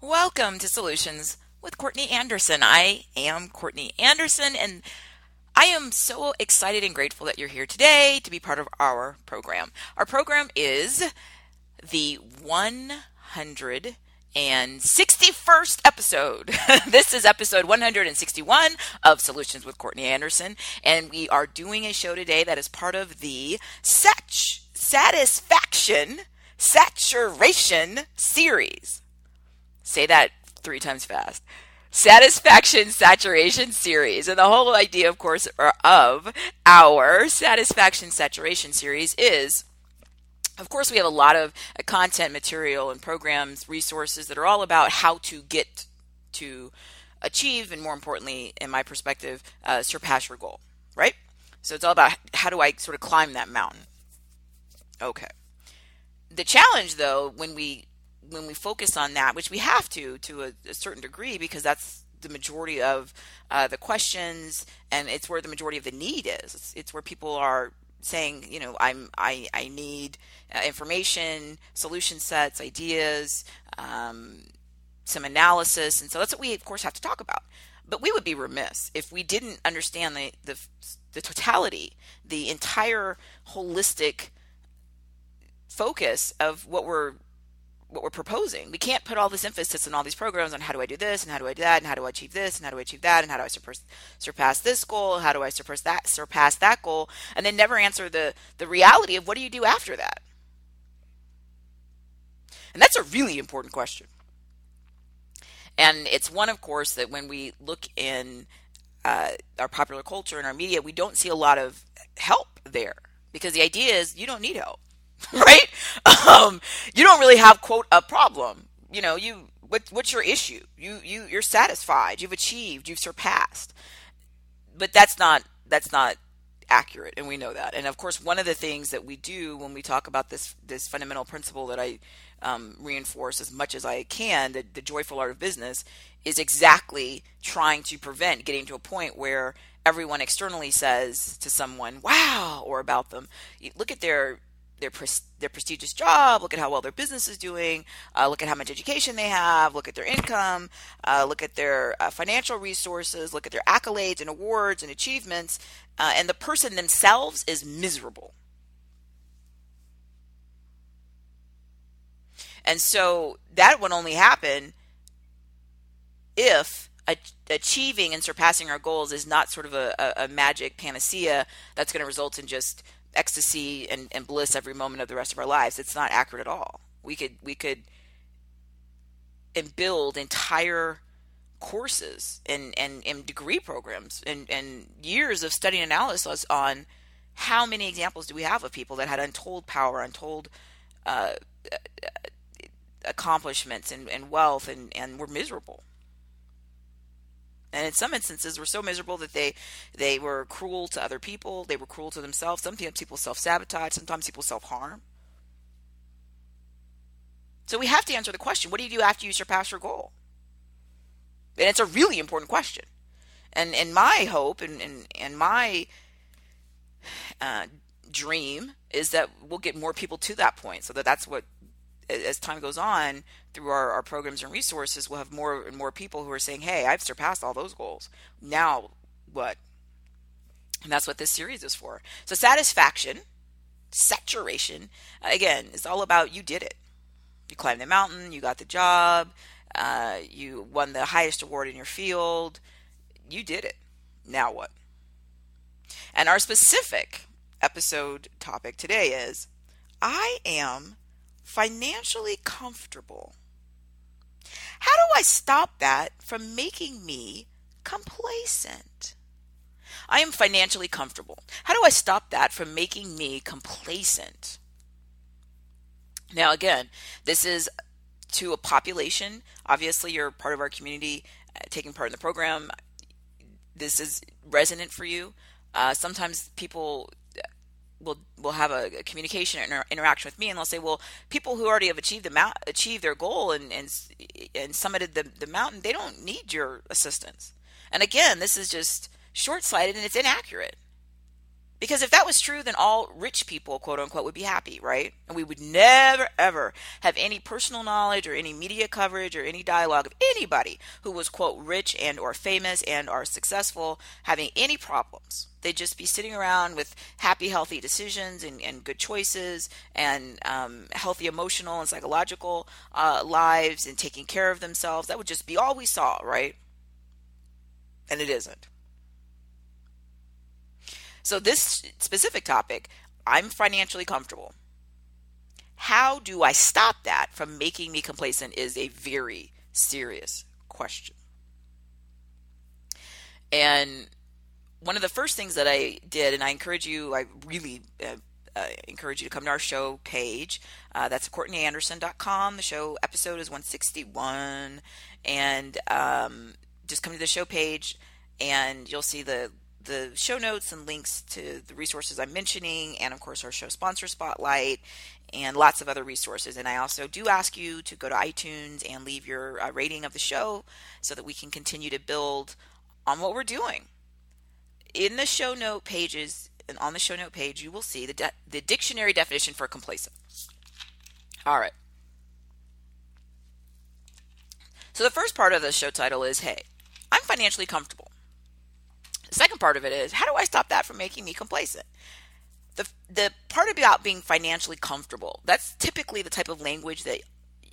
Welcome to Solutions with Courtney Anderson. I am Courtney Anderson, and I am so excited and grateful that you're here today to be part of our program. Our program is the 161st episode. This is episode 161 of Solutions with Courtney Anderson, and we are doing a show today that is part of the Satisfaction Saturation series. Say that 3 times fast. Satisfaction Saturation series. And the whole idea, of course, of our Satisfaction Saturation series is, of course, we have a lot of content material and programs, resources that are all about how to get to achieve, and more importantly, in my perspective, surpass your goal, right? So it's all about how do I sort of climb that mountain. Okay. The challenge, though, when we focus on that, which we have to a certain degree, because that's the majority of the questions, and it's where the majority of the need is. It's where people are saying, I need information, solution sets, ideas, some analysis, and so that's what we, of course, have to talk about. But we would be remiss if we didn't understand the totality, the entire holistic focus of what we're proposing. We can't put all this emphasis on all these programs on how do I do this and how do I do that and how do I achieve this and how do I achieve that and how do I surpass this goal, how do I surpass that goal, and then never answer the reality of what do you do after that. And that's a really important question. And it's one, of course, that when we look in our popular culture and our media, we don't see a lot of help there, because the idea is you don't need help. Right? You don't really have, quote, a problem. What's your issue? You're satisfied. You've achieved. You've surpassed. But that's not accurate, and we know that. And of course, one of the things that we do when we talk about this fundamental principle that I reinforce as much as I can, the joyful art of business, is exactly trying to prevent getting to a point where everyone externally says to someone, "Wow," or about them, "Look at their prestigious job, look at how well their business is doing, look at how much education they have, look at their income, look at their financial resources, look at their accolades and awards and achievements," and the person themselves is miserable. And so that would only happen if achieving and surpassing our goals is not sort of a magic panacea that's going to result in just ecstasy and bliss every moment of the rest of our lives. It's not accurate at all. We could and build entire courses and degree programs and years of study and analysis on how many examples do we have of people that had untold power, untold accomplishments and wealth, and were miserable. And in some instances, were so miserable that they were cruel to other people. They were cruel to themselves. Sometimes people self-sabotage. Sometimes people self-harm. So we have to answer the question, what do you do after you surpass your goal? And it's a really important question. And my hope and my dream is that we'll get more people to that point, so that's what, as time goes on, through our programs and resources, we'll have more and more people who are saying, hey, I've surpassed all those goals. Now what? And that's what this series is for. So satisfaction, saturation, again, is all about you did it. You climbed the mountain, you got the job, you won the highest award in your field. You did it. Now what? And our specific episode topic today is, I am financially comfortable. How do I stop that from making me complacent? I am financially comfortable. How do I stop that from making me complacent? Now, again, this is to a population. Obviously, you're part of our community, taking part in the program. This is resonant for you. Sometimes people will have a communication or interaction with me, and they'll say, well, people who already have achieved their goal and summited the mountain, they don't need your assistance. And again, this is just short-sighted and it's inaccurate. Because if that was true, then all rich people, quote unquote, would be happy, right? And we would never, ever have any personal knowledge or any media coverage or any dialogue of anybody who was, quote, rich and or famous and or successful having any problems. They'd just be sitting around with happy, healthy decisions and good choices and healthy emotional and psychological lives and taking care of themselves. That would just be all we saw, right? And it isn't. So this specific topic, I'm financially comfortable. How do I stop that from making me complacent is a very serious question. And one of the first things that I did, and I really encourage you to come to our show page. That's CourtneyAnderson.com. The show episode is 161. And just come to the show page and you'll see the show notes and links to the resources I'm mentioning, and of course our show sponsor spotlight and lots of other resources. And I also do ask you to go to iTunes and leave your rating of the show so that we can continue to build on what we're doing. In the show note pages and on the show note page, you will see the dictionary definition for complacent. All right. So the first part of the show title is, hey, I'm financially comfortable. The second part of it is, how do I stop that from making me complacent? The part about being financially comfortable, that's typically the type of language that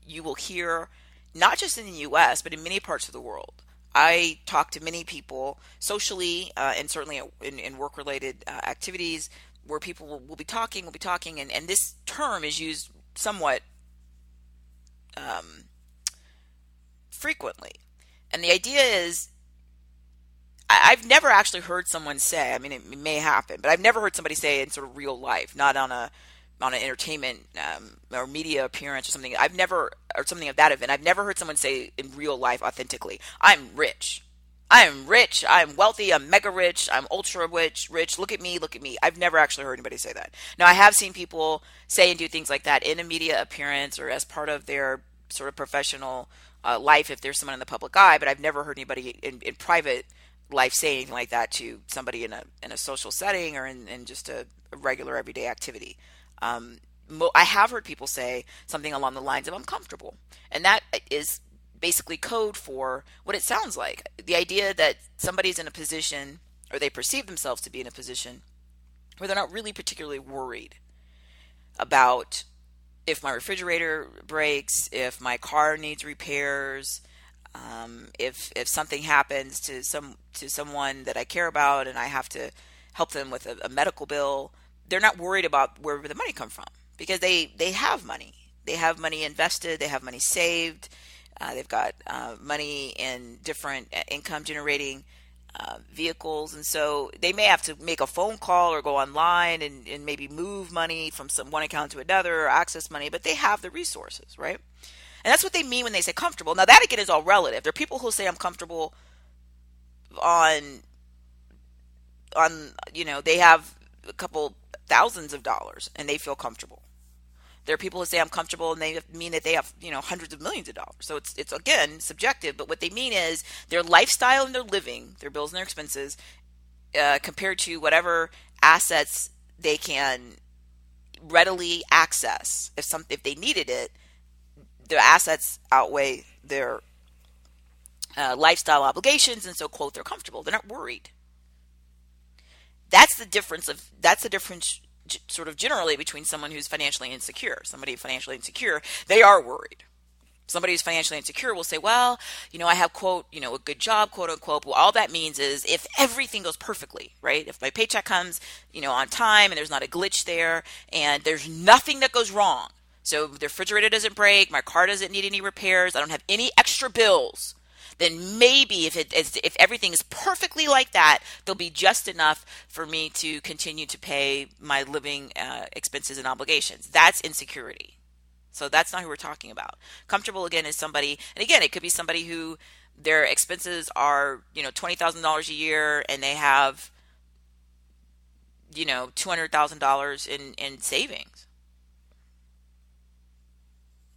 you will hear, not just in the US, but in many parts of the world. I talk to many people socially and certainly in work-related activities where people will be talking, and this term is used somewhat frequently. And the idea is, I've never actually heard someone say, I mean, it may happen, but I've never heard somebody say in sort of real life, not on an entertainment or media appearance or something. Or something of that event. I've never heard someone say in real life authentically, I'm rich. I'm rich. I'm wealthy. I'm mega rich. I'm ultra rich. Look at me. Look at me. I've never actually heard anybody say that. Now, I have seen people say and do things like that in a media appearance or as part of their sort of professional life if there's someone in the public eye, but I've never heard anybody in private life say anything like that to somebody in a social setting or in just a regular everyday activity. I have heard people say something along the lines of I'm comfortable, and that is basically code for what it sounds like. The idea that somebody's in a position, or they perceive themselves to be in a position, where they're not really particularly worried about if my refrigerator breaks, if my car needs repairs, if something happens to someone that I care about and I have to help them with a medical bill. They're not worried about where the money comes from because they have money. They have money invested. They have money saved. They've got money in different income generating vehicles, and so they may have to make a phone call or go online and maybe move money from one account to another or access money, but they have the resources, right? And that's what they mean when they say comfortable. Now, that again is all relative. There are people who say I'm comfortable on they have a couple thousands of dollars and they feel comfortable. There are people who say I'm comfortable and they mean that they have, hundreds of millions of dollars. So it's again subjective, but what they mean is their lifestyle and their living, their bills and their expenses, compared to whatever assets they can readily access. If they needed it, their assets outweigh their lifestyle obligations, and so quote they're comfortable. They're not worried. That's the difference sort of generally between someone who's financially insecure. Somebody financially insecure, they are worried. Somebody who's financially insecure will say, well, I have, quote, a good job, quote unquote. Well, all that means is if everything goes perfectly, right? If my paycheck comes, on time and there's not a glitch there and there's nothing that goes wrong. So the refrigerator doesn't break, my car doesn't need any repairs, I don't have any extra bills, then maybe if everything is perfectly like that, there'll be just enough for me to continue to pay my living expenses and obligations. That's insecurity. So that's not who we're talking about. Comfortable, again, is somebody, and again, it could be somebody who their expenses are, $20,000 a year and they have, $200,000 in savings.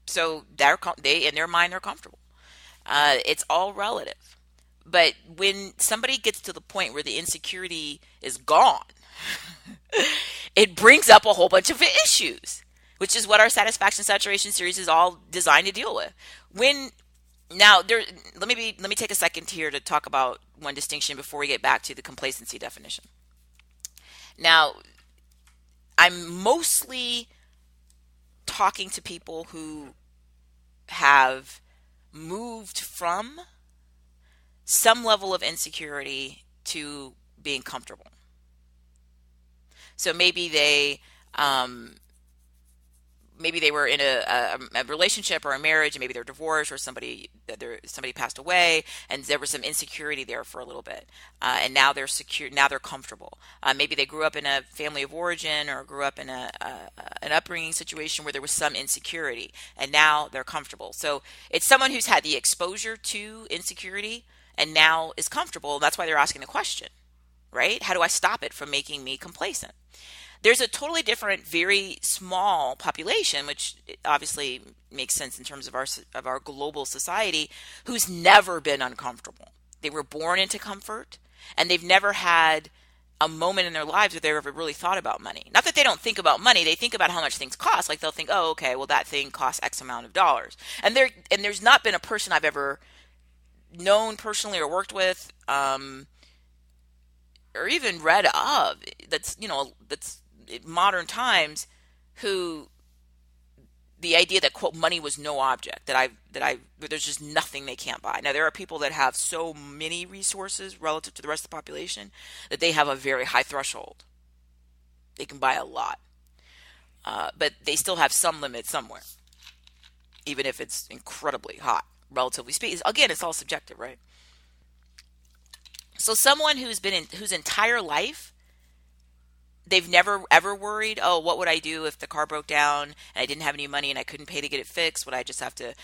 So they in their mind, they're comfortable. It's all relative. But when somebody gets to the point where the insecurity is gone, it brings up a whole bunch of issues, which is what our satisfaction saturation series is all designed to deal with. When now there, let me take a second here to talk about one distinction before we get back to the complacency definition. Now, I'm mostly talking to people who have moved from some level of insecurity to being comfortable. So maybe they were in a relationship or a marriage, and maybe they're divorced, or somebody passed away, and there was some insecurity there for a little bit, and now they're secure. Now they're comfortable. Maybe they grew up in a family of origin, or grew up in an upbringing situation where there was some insecurity, and now they're comfortable. So it's someone who's had the exposure to insecurity and now is comfortable. And that's why they're asking the question, right? How do I stop it from making me complacent? There's a totally different, very small population, which obviously makes sense in terms of our global society, who's never been uncomfortable. They were born into comfort, and they've never had a moment in their lives where they've ever really thought about money. Not that they don't think about money; they think about how much things cost. Like they'll think, "Oh, okay, well that thing costs X amount of dollars." And there's not been a person I've ever known personally or worked with, or even read of that's modern times, who the idea that, quote, money was no object, that there's just nothing they can't buy. Now, there are people that have so many resources relative to the rest of the population that they have a very high threshold. They can buy a lot, but they still have some limit somewhere, even if it's incredibly hot, relatively speaking. Again, it's all subjective, right? So someone whose entire life they've never ever worried, oh, what would I do if the car broke down and I didn't have any money and I couldn't pay to get it fixed? Would I just have to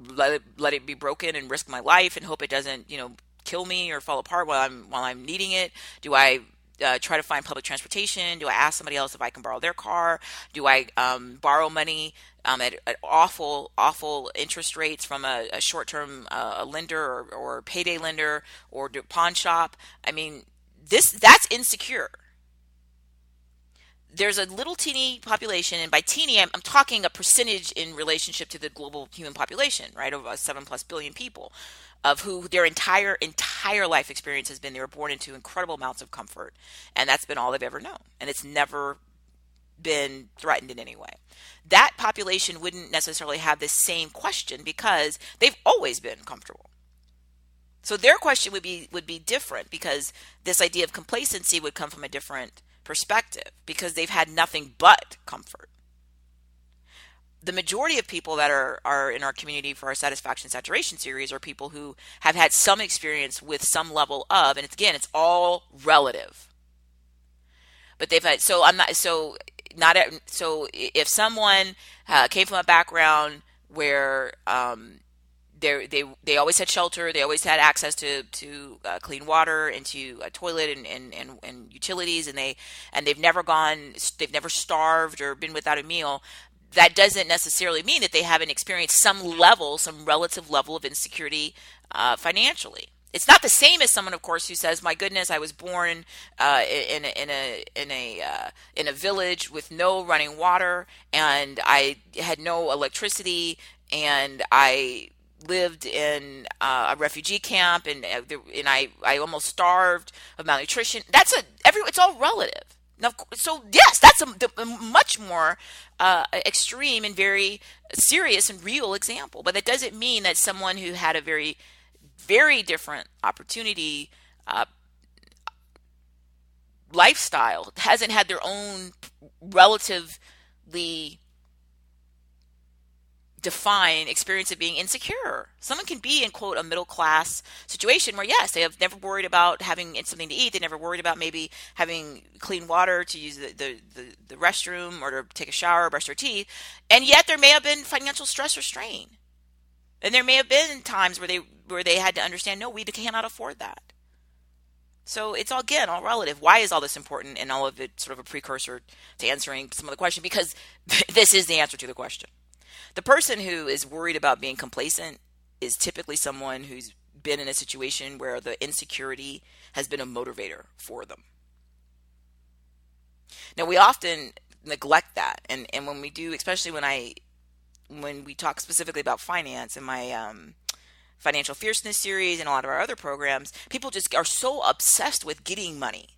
let it be broken and risk my life and hope it doesn't, kill me or fall apart while I'm needing it? Do I try to find public transportation? Do I ask somebody else if I can borrow their car? Do I borrow money at awful interest rates from a short-term lender or payday lender or pawn shop? I mean, that's insecure. There's a little teeny population, and by teeny, I'm talking a percentage in relationship to the global human population, right, of 7+ billion people, of who their entire life experience has been they were born into incredible amounts of comfort, and that's been all they've ever known, and it's never been threatened in any way. That population wouldn't necessarily have this same question because they've always been comfortable. So their question would be different, because this idea of complacency would come from a different perspective, because they've had nothing but comfort. The majority of people that are in our community for our satisfaction saturation series are people who have had some experience with some level of, and it's all relative. But they've had, so if someone came from a background where they always had shelter, they always had access to clean water and to a toilet and utilities, and they've never starved or been without a meal. That doesn't necessarily mean that they haven't experienced some relative level of insecurity financially. It's not the same as someone, of course, who says, "My goodness, I was born in a village with no running water, and I had no electricity, and I lived in a refugee camp, and I almost starved of malnutrition." It's all relative. Now, so yes, that's a much more extreme and very serious and real example. But that doesn't mean that someone who had a very, very different opportunity lifestyle hasn't had their own relatively define experience of being insecure. Someone can be in, quote, a middle class situation where, yes, they have never worried about having something to eat. They never worried about maybe having clean water to use the restroom or to take a shower or brush their teeth. And yet there may have been financial stress or strain. And there may have been times where they had to understand, no, we cannot afford that. So it's all relative. Why is all this important? And all of it sort of a precursor to answering some of the question, because this is the answer to the question. The person who is worried about being complacent is typically someone who's been in a situation where the insecurity has been a motivator for them. Now we often neglect that, and when we do, especially when we talk specifically about finance in my financial fierceness series and a lot of our other programs, people just are so obsessed with getting money.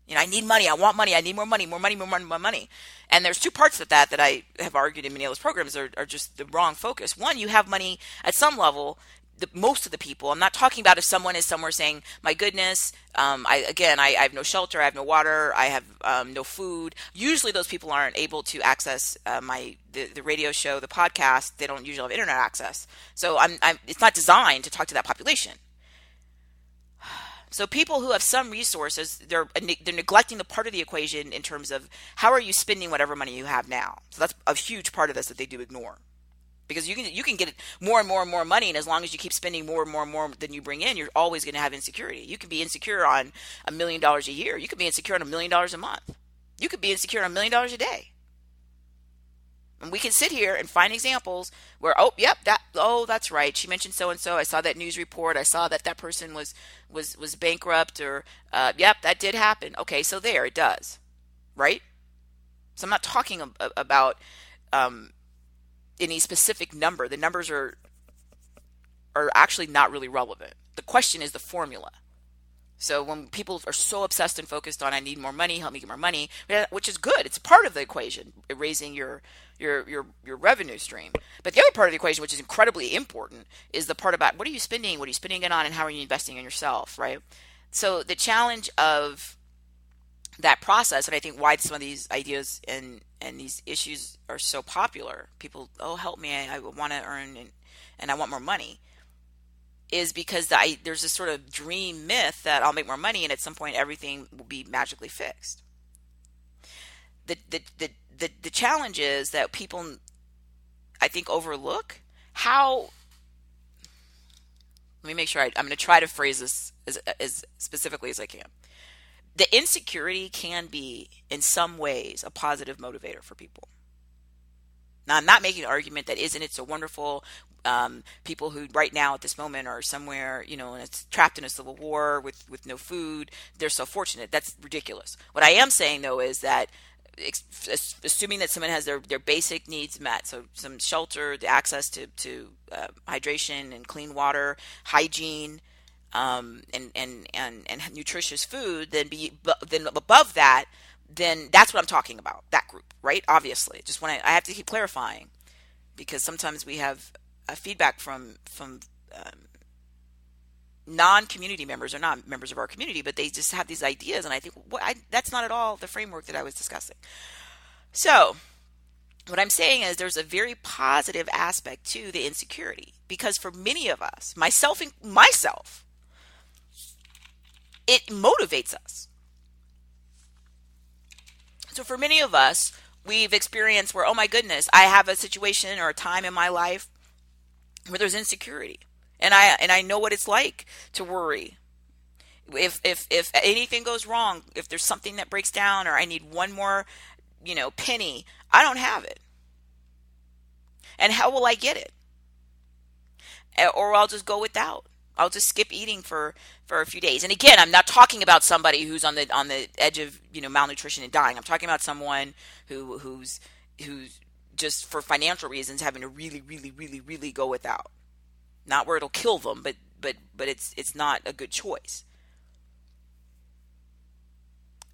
I need money. I want money. I need more money, more money, more money, more money. And there's two parts of that I have argued in many of those programs are just the wrong focus. One, you have money at some level. Most of the people, I'm not talking about if someone is somewhere saying, my goodness, I have no shelter, I have no water, I have no food. Usually those people aren't able to access the radio show, the podcast. They don't usually have internet access. So it's not designed to talk to that population. So people who have some resources, they're neglecting the part of the equation in terms of how are you spending whatever money you have now. So that's a huge part of this that they do ignore. Because you can get more and more and more money, and as long as you keep spending more and more and more than you bring in, you're always going to have insecurity. You can be insecure on $1 million a year. You could be insecure on $1 million a month. You could be insecure on $1 million a day. And we can sit here and find examples where, that's right. She mentioned so and so. I saw that news report. I saw that person was bankrupt, or that did happen. Okay, so there it does, right? So I'm not talking about any specific number. The numbers are actually not really relevant. The question is the formula. So when people are so obsessed and focused on, I need more money, help me get more money, which is good. It's a part of the equation, raising your revenue stream. But the other part of the equation, which is incredibly important, is the part about what are you spending it on, and how are you investing in yourself, right? So the challenge of that process, and I think why some of these ideas and these issues are so popular, people, help me, I want to earn and I want more money, is because there's this sort of dream myth that I'll make more money and at some point everything will be magically fixed. The challenge is that people, I think, overlook how. Let me make sure I'm going to try to phrase this as specifically as I can. The insecurity can be, in some ways, a positive motivator for people. Now, I'm not making an argument that isn't it so wonderful. People who right now at this moment are somewhere, and it's trapped in a civil war with no food, they're so fortunate. That's ridiculous. What I am saying, though, is that assuming that someone has their basic needs met, so some shelter, the access to hydration and clean water, hygiene, and nutritious food, then above that, then that's what I'm talking about, that group, right? Obviously, I have to keep clarifying, because sometimes we have feedback from non-community members, or not members of our community, but they just have these ideas, and I think that's not at all the framework that I was discussing. So what I'm saying is there's a very positive aspect to the insecurity, because for many of us, myself, it motivates us. So for many of us, we've experienced where, oh my goodness, I have a situation or a time in my life where there's insecurity, and I know what it's like to worry. If anything goes wrong, if there's something that breaks down, or I need one more, penny, I don't have it. And how will I get it? Or I'll just go without. I'll just skip eating for a few days. And again, I'm not talking about somebody who's on the edge of malnutrition and dying. I'm talking about someone who's just for financial reasons having to really, really, really, really go without. Not where it'll kill them, but it's not a good choice.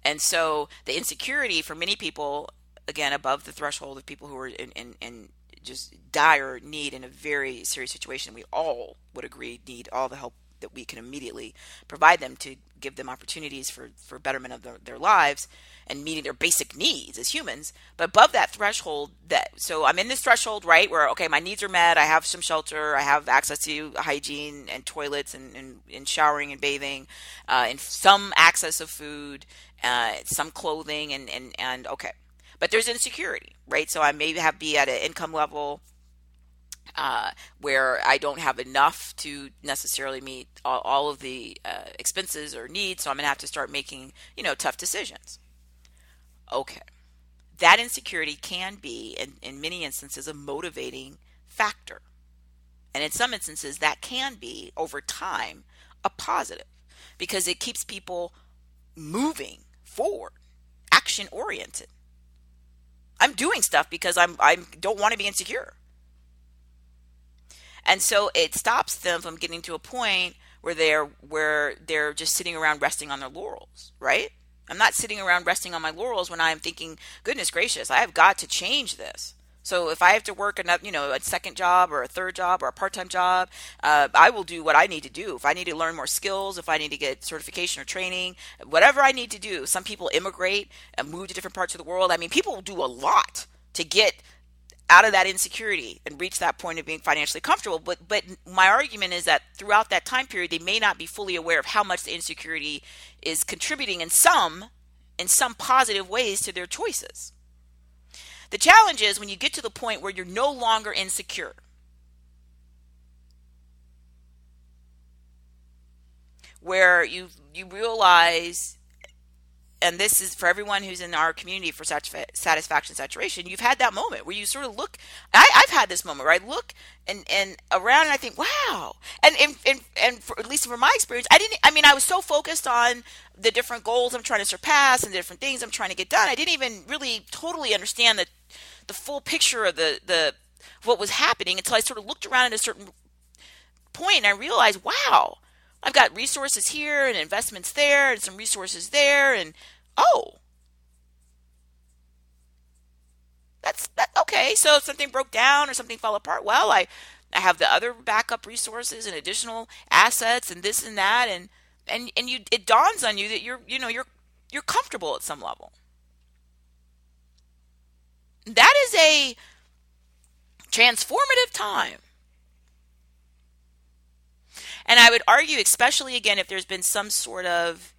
And so the insecurity for many people, again, above the threshold of people who are in just dire need in a very serious situation, we all would agree need all the help that we can immediately provide them to give them opportunities for betterment of their lives and meeting their basic needs as humans. But above that threshold, so I'm in this threshold, right, where, okay, my needs are met, I have some shelter, I have access to hygiene and toilets and showering and bathing, and some access of food, some clothing, and okay. But there's insecurity, right? So I may be at an income level where I don't have enough to necessarily meet all of the expenses or needs, so I'm going to have to start making, tough decisions. Okay. That insecurity can be, in many instances, a motivating factor. And in some instances, that can be, over time, a positive, because it keeps people moving forward, action oriented. I'm doing stuff because I don't want to be insecure. And so it stops them from getting to a point where they're just sitting around resting on their laurels, right? I'm not sitting around resting on my laurels when I'm thinking, goodness gracious, I have got to change this. So if I have to work another, a second job or a third job or a part-time job, I will do what I need to do. If I need to learn more skills, if I need to get certification or training, whatever I need to do. Some people immigrate and move to different parts of the world. I mean, people do a lot to get out of that insecurity and reach that point of being financially comfortable. But my argument is that throughout that time period, they may not be fully aware of how much the insecurity is contributing in some positive ways to their choices. The challenge is when you get to the point where you're no longer insecure, where you realize, and this is for everyone who's in our community for satisfaction saturation, you've had that moment where you sort of look, I've had this moment where I look and around and I think, wow. And for, at least from my experience, I was so focused on the different goals I'm trying to surpass and the different things I'm trying to get done. I didn't even really totally understand the full picture of the what was happening until I sort of looked around at a certain point and I realized, wow, I've got resources here and investments there and some resources there, and oh, that's okay. So if something broke down or something fell apart, well, I have the other backup resources and additional assets and this and that, and it dawns on you that you're comfortable at some level. That is a transformative time. And I would argue, especially again, if there's been some sort of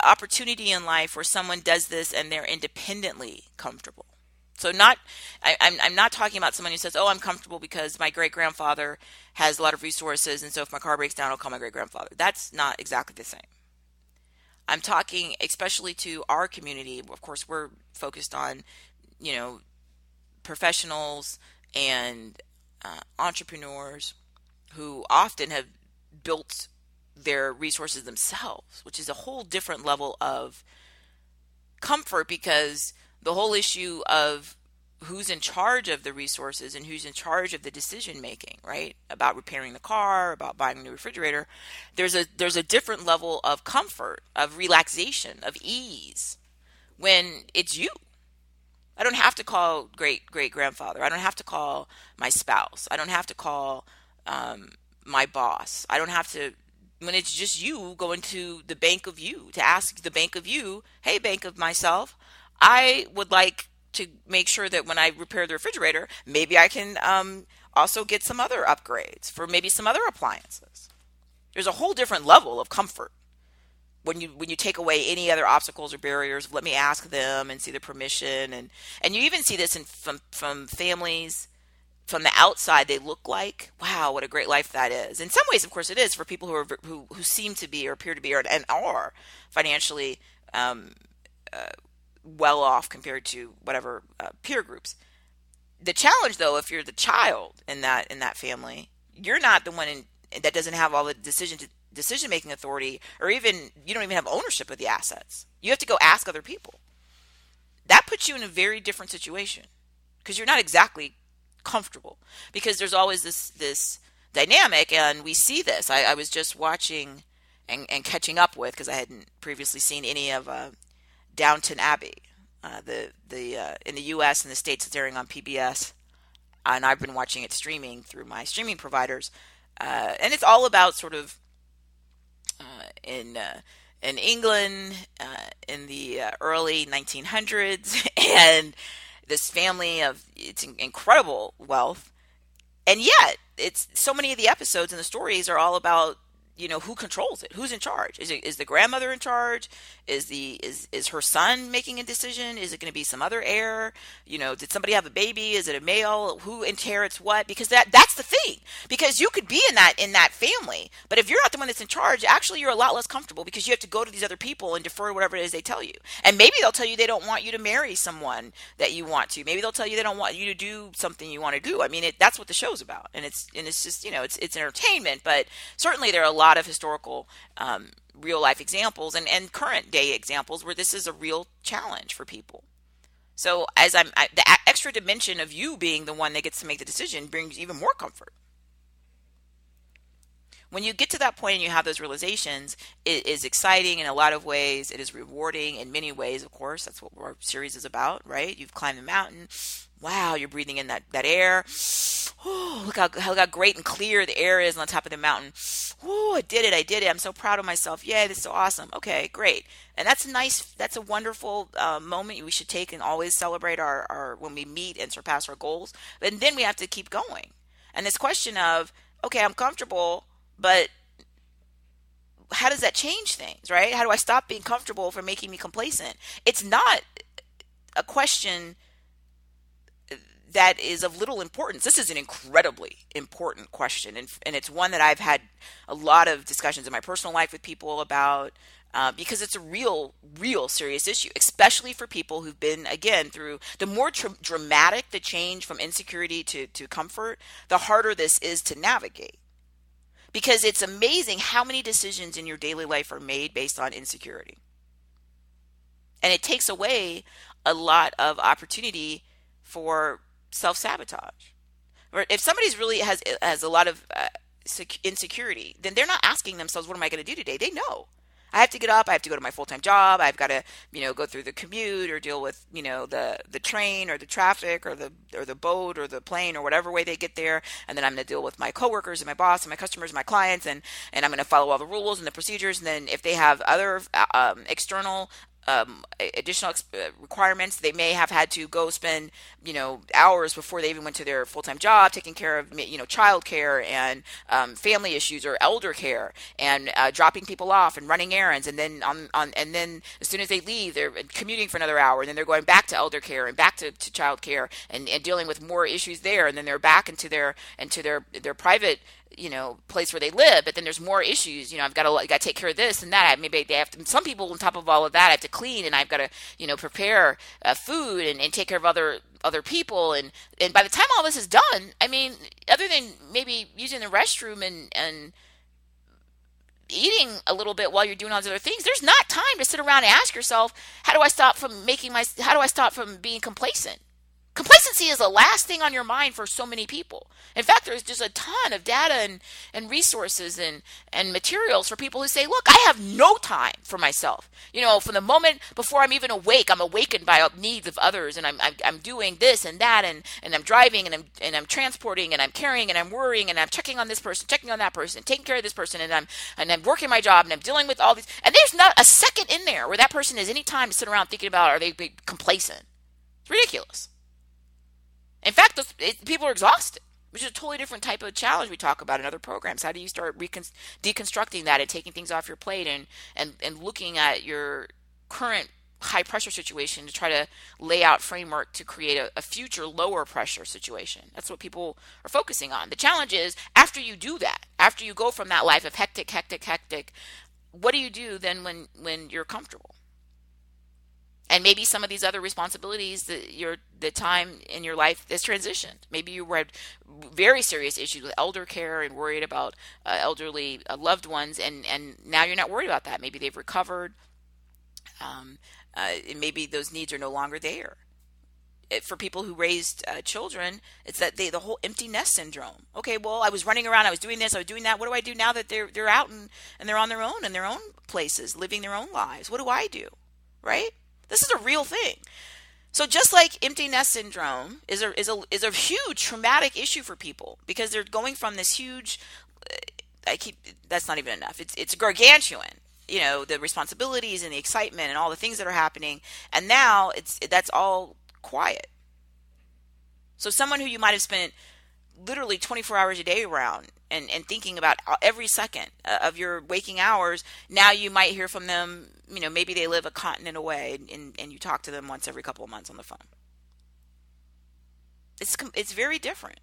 opportunity in life where someone does this and they're independently comfortable. So I'm not talking about someone who says, oh, I'm comfortable because my great grandfather has a lot of resources, and so if my car breaks down, I'll call my great grandfather. That's not exactly the same. I'm talking especially to our community. Of course, we're focused on, professionals and entrepreneurs who often have built their resources themselves, which is a whole different level of comfort, because the whole issue of who's in charge of the resources and who's in charge of the decision making, right? About repairing the car, about buying a new refrigerator. There's a different level of comfort, of relaxation, of ease when it's you. I don't have to call great grandfather. I don't have to call my spouse. I don't have to call my boss. I don't have to, when it's just you going to the bank of you to ask the bank of you, hey, bank of myself, I would like to make sure that when I repair the refrigerator, maybe I can also get some other upgrades for maybe some other appliances. There's a whole different level of comfort when you take away any other obstacles or barriers. Let me ask them and see the permission, and you even see this from families from the outside. They look like, wow, what a great life that is. In some ways, of course, it is for people who seem to be or appear to be and are financially well off compared to whatever peer groups. The challenge, though, if you're the child in that family, you're not the one that doesn't have all the decision-making authority, or even you don't even have ownership of the assets. You have to go ask other people. That puts you in a very different situation because you're not exactly comfortable, because there's always this dynamic, and we see this. I was just watching and catching up with, because I hadn't previously seen any of Downton Abbey. In the U.S. and the States, it's airing on PBS, and I've been watching it streaming through my streaming providers, and it's all about sort of in England in the early 1900s, and this family of its incredible wealth, and yet it's so many of the episodes and the stories are all about who controls it, who's in charge. Is the grandmother in charge? Is her son making a decision? Is it going to be some other heir? Did somebody have a baby? Is it a male? Who inherits what? Because that's the thing. Because you could be in that family, but if you're not the one that's in charge, actually you're a lot less comfortable, because you have to go to these other people and defer to whatever it is they tell you. And maybe they'll tell you they don't want you to marry someone that you want to. Maybe they'll tell you they don't want you to do something you want to do. I mean, that's what the show's about, and it's just it's entertainment, but certainly there are a lot lot of historical real life examples and current day examples where this is a real challenge for people. So the extra dimension of you being the one that gets to make the decision brings even more comfort. When you get to that point and you have those realizations, it is exciting in a lot of ways. It is rewarding in many ways, of course. That's what our series is about, right? You've climbed the mountain. Wow, you're breathing in that air. Oh, look how great and clear the air is on the top of the mountain. Oh, I did it. I'm so proud of myself. Yay, this is so awesome. Okay, great. And that's nice. That's a wonderful moment we should take and always celebrate our when we meet and surpass our goals. And then we have to keep going. And this question of, okay, I'm comfortable, but how does that change things, right? How do I stop being comfortable from making me complacent? It's not a question that is of little importance. This is an incredibly important question. And it's one that I've had a lot of discussions in my personal life with people about because it's a real serious issue, especially for people who've been, again, through the more dramatic the change from insecurity to comfort, the harder this is to navigate. Because it's amazing how many decisions in your daily life are made based on insecurity. And it takes away a lot of opportunity for self-sabotage. Or if somebody's really has a lot of insecurity, then they're not asking themselves, what am I going to do today? They know. I have to get up. I have to go to my full-time job. I've got to, go through the commute or deal with, the train or the traffic or the boat or the plane or whatever way they get there. And then I'm going to deal with my coworkers and my boss and my customers and my clients. And I'm going to follow all the rules and the procedures. And then if they have other external additional requirements, they may have had to go spend hours before they even went to their full-time job taking care of child care and family issues or elder care and dropping people off and running errands, and then and then as soon as they leave, they're commuting for another hour, and then they're going back to elder care and back to child care and dealing with more issues there, and then they're back into their private place where they live, but then there's more issues. I've got to take care of this and that. Maybe they have to, some people on top of all of that, I have to clean, and I've got to prepare food and take care of other people, and by the time all this is done, I mean, other than maybe using the restroom and eating a little bit while you're doing all these other things, there's not time to sit around and ask yourself, how do I stop from being complacent? Complacency is the last thing on your mind for so many people. In fact, there's just a ton of data and resources and materials for people who say, look, I have no time for myself. From the moment before I'm even awake, I'm awakened by needs of others, and I'm doing this and that, and I'm driving, and I'm transporting, and I'm carrying, and I'm worrying, and I'm checking on this person, checking on that person, taking care of this person, and I'm working my job, and I'm dealing with all these. And there's not a second in there where that person has any time to sit around thinking about, are they being complacent? It's ridiculous. In fact, people are exhausted, which is a totally different type of challenge we talk about in other programs. How do you start deconstructing that and taking things off your plate and looking at your current high pressure situation to try to lay out framework to create a future lower pressure situation? That's what people are focusing on. The challenge is, after you do that, after you go from that life of hectic, what do you do then when you're comfortable? And maybe some of these other responsibilities, the time in your life has transitioned. Maybe you had very serious issues with elder care and worried about elderly loved ones, and now you're not worried about that. Maybe they've recovered, and maybe those needs are no longer there. For people who raised children, it's that the whole empty nest syndrome. Okay, well, I was running around, I was doing this, I was doing that. What do I do now that they're out and they're on their own in their own places, living their own lives? What do I do, right? This is a real thing. So just like empty nest syndrome is a huge traumatic issue for people, because they're going from this huge, that's not even enough. It's gargantuan, the responsibilities and the excitement and all the things that are happening, and now that's all quiet. So someone who you might have spent literally 24 hours a day around and thinking about every second of your waking hours, now you might hear from them, maybe they live a continent away, and you talk to them once every couple of months on the phone. It's very different.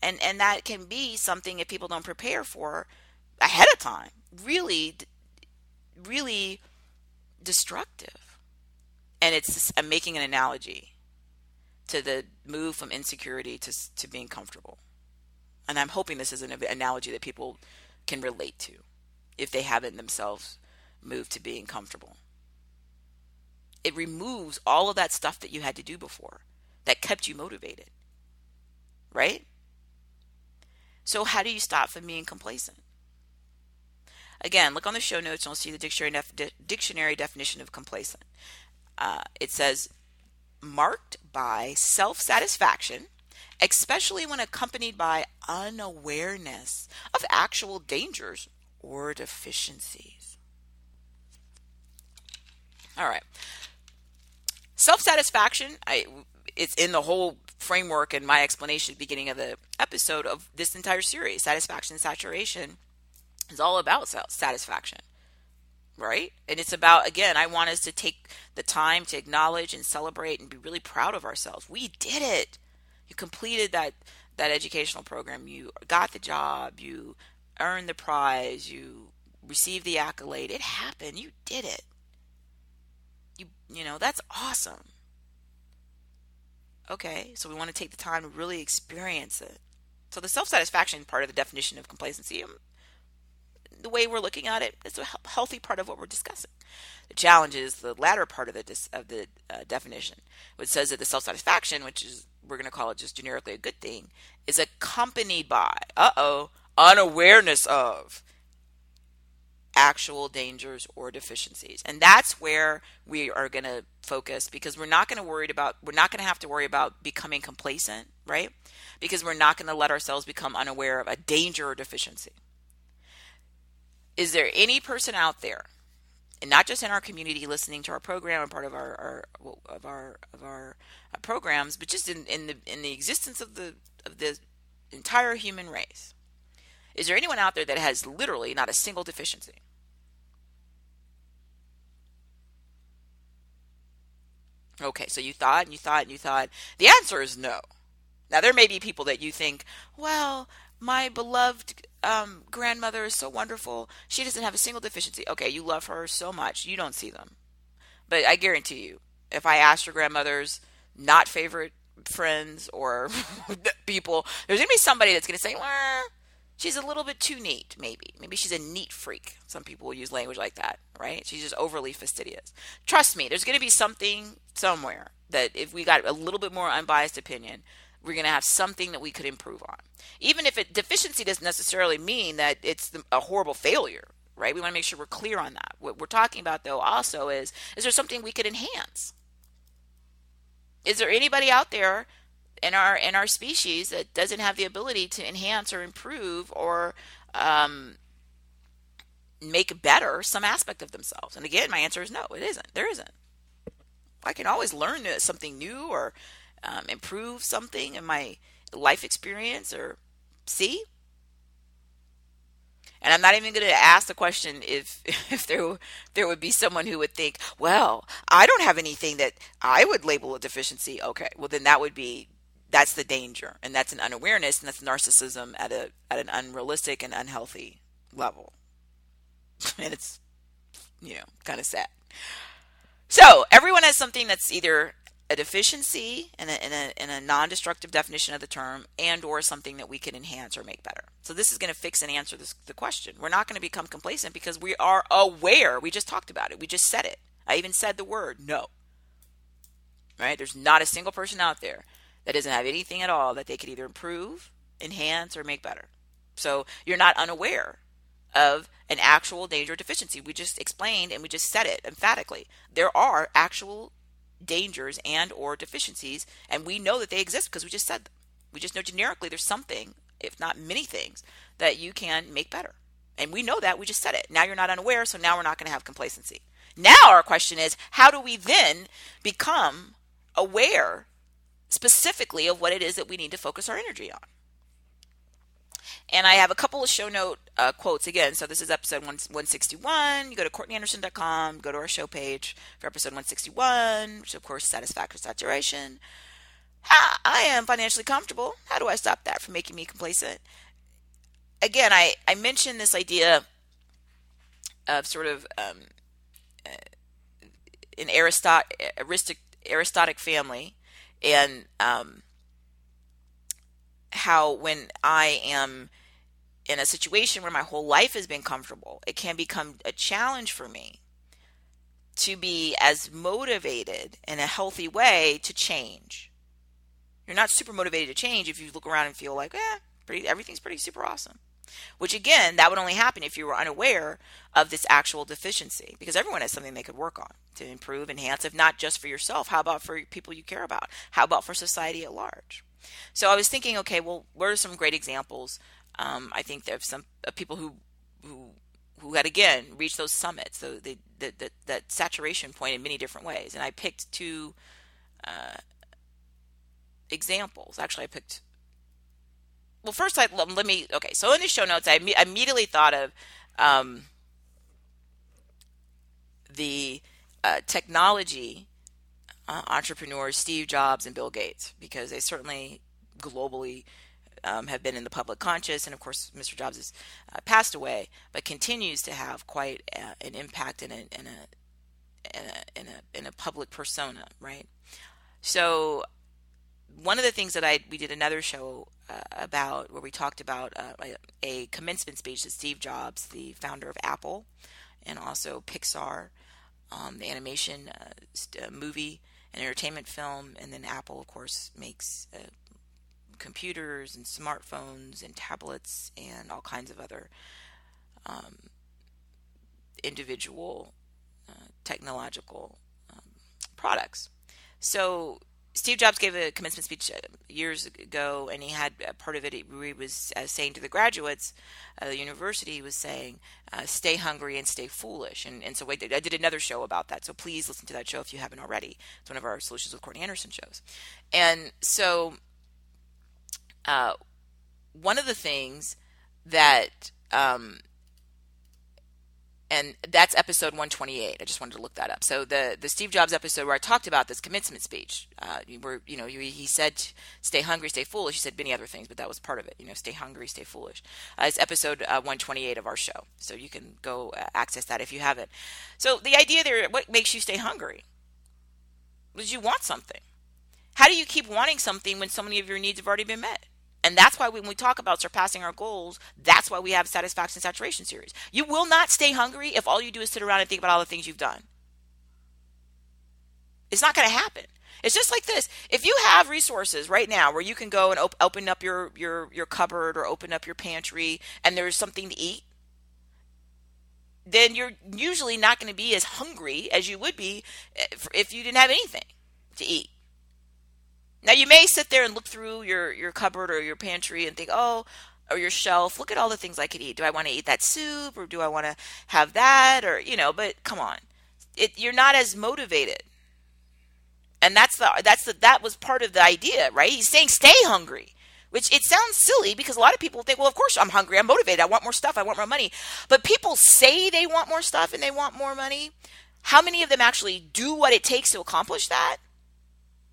And that can be something, if people don't prepare for ahead of time, really, really destructive. And I'm making an analogy to the move from insecurity to being comfortable. And I'm hoping this is an analogy that people can relate to. if they haven't themselves moved to being comfortable. It removes all of that stuff that you had to do before that kept you motivated, right? So how do you stop from being complacent? Again, look on the show notes and you'll see the dictionary definition of complacent. It says, marked by self-satisfaction, especially when accompanied by unawareness of actual dangers or deficiencies. All right. Self-satisfaction, it's in the whole framework and my explanation at the beginning of the episode of this entire series. Satisfaction and saturation is all about satisfaction, right? And it's about, again, I want us to take the time to acknowledge and celebrate and be really proud of ourselves. We did it. You completed that educational program. You got the job. You earned the prize. You received the accolade. It happened. You did it. You know, that's awesome. Okay, so we want to take the time to really experience it. So the self-satisfaction part of the definition of complacency, the way we're looking at it, is a healthy part of what we're discussing. The challenge is the latter part of the definition, which says that the self-satisfaction, which is, we're going to call it just generically a good thing, is accompanied by, unawareness of actual dangers or deficiencies. And that's where we are going to focus, because we're not going to have to worry about becoming complacent, right? Because we're not going to let ourselves become unaware of a danger or deficiency. Is there any person out there, and not just in our community listening to our program and part of our programs, but just in the existence of the entire human race, is there anyone out there that has literally not a single deficiency? Okay, so you thought and you thought and you thought. The answer is no. Now, there may be people that you think, well, my beloved grandmother is so wonderful. She doesn't have a single deficiency. Okay, you love her so much. You don't see them. But I guarantee you, if I asked your grandmother's not favorite friends or people, there's going to be somebody that's going to say, well, she's a little bit too neat, maybe. Maybe she's a neat freak. Some people will use language like that, right? She's just overly fastidious. Trust me, there's going to be something somewhere that if we got a little bit more unbiased opinion, we're going to have something that we could improve on. Even if deficiency doesn't necessarily mean that it's a horrible failure, right? We want to make sure we're clear on that. What we're talking about, though, also is there something we could enhance? Is there anybody out there in our species that doesn't have the ability to enhance or improve or make better some aspect of themselves? And again, my answer is no, it isn't. There isn't. I can always learn something new or improve something in my life experience or see. And I'm not even going to ask the question if there would be someone who would think, well, I don't have anything that I would label a deficiency. Okay, well then that's the danger, and that's an unawareness, and that's narcissism at an unrealistic and unhealthy level. And it's kind of sad. So everyone has something that's either a deficiency in a non-destructive definition of the term, and or something that we can enhance or make better. So this is going to fix and answer the question. We're not going to become complacent because we are aware. We just talked about it. We just said it. I even said the word no. Right? There's not a single person out there that doesn't have anything at all that they could either improve, enhance, or make better. So you're not unaware of an actual danger or deficiency. We just explained and we just said it emphatically. There are actual dangers and or deficiencies, and we know that they exist because we just said them. We just know generically there's something, if not many things, that you can make better. And we know that. We just said it. Now you're not unaware, so now we're not going to have complacency. Now our question is, how do we then become aware specifically of what it is that we need to focus our energy on? And I have a couple of show note quotes again. So this is episode 161. You go to CourtneyAnderson.com, go to our show page for episode 161, which of course is satisfaction, saturation. I am financially comfortable. How do I stop that from making me complacent? Again, I mentioned this idea of sort of an aristocratic family, and how when I am in a situation where my whole life has been comfortable, it can become a challenge for me to be as motivated in a healthy way to change. You're not super motivated to change if you look around and feel like, everything's pretty super awesome. Which again, that would only happen if you were unaware of this actual deficiency, because everyone has something they could work on to improve, enhance, if not just for yourself, how about for people you care about? How about for society at large? So I was thinking, okay, well, what are some great examples? I think there's some people who had again reached those summits, so that saturation point in many different ways, and I picked two examples. Actually, I picked. Well, first, let me. Okay, so in the show notes, I immediately thought of the technology entrepreneurs Steve Jobs and Bill Gates, because they certainly globally have been in the public conscious, and of course, Mr. Jobs has passed away, but continues to have quite an impact in a public persona, right? So one of the things that we did another show about, where we talked about a commencement speech that Steve Jobs, the founder of Apple and also Pixar, the animation movie and entertainment film, and then Apple, of course, makes computers and smartphones and tablets and all kinds of other individual technological products. So Steve Jobs gave a commencement speech years ago, and he had part of it where he was saying to the graduates of the university, he was saying, stay hungry and stay foolish. And so I did another show about that. So please listen to that show if you haven't already. It's one of our Solutions with Courtney Anderson shows. And so one of the things that, and that's episode 128. I just wanted to look that up. So the Steve Jobs episode where I talked about this commencement speech, where he said, "Stay hungry, stay foolish." He said many other things, but that was part of it. Stay hungry, stay foolish. It's episode 128 of our show, so you can go access that if you haven't. So the idea there, what makes you stay hungry? Is you want something. How do you keep wanting something when so many of your needs have already been met? And that's why when we talk about surpassing our goals, that's why we have satisfaction saturation series. You will not stay hungry if all you do is sit around and think about all the things you've done. It's not going to happen. It's just like this. If you have resources right now where you can go and open up your cupboard or open up your pantry and there's something to eat, then you're usually not going to be as hungry as you would be if you didn't have anything to eat. Now, you may sit there and look through your cupboard or your pantry and think, or your shelf, look at all the things I could eat. Do I want to eat that soup, or do I want to have that? Or, but come on. You're not as motivated. And that was part of the idea, right? He's saying stay hungry, which it sounds silly because a lot of people think, well, of course I'm hungry. I'm motivated. I want more stuff. I want more money. But people say they want more stuff and they want more money. How many of them actually do what it takes to accomplish that?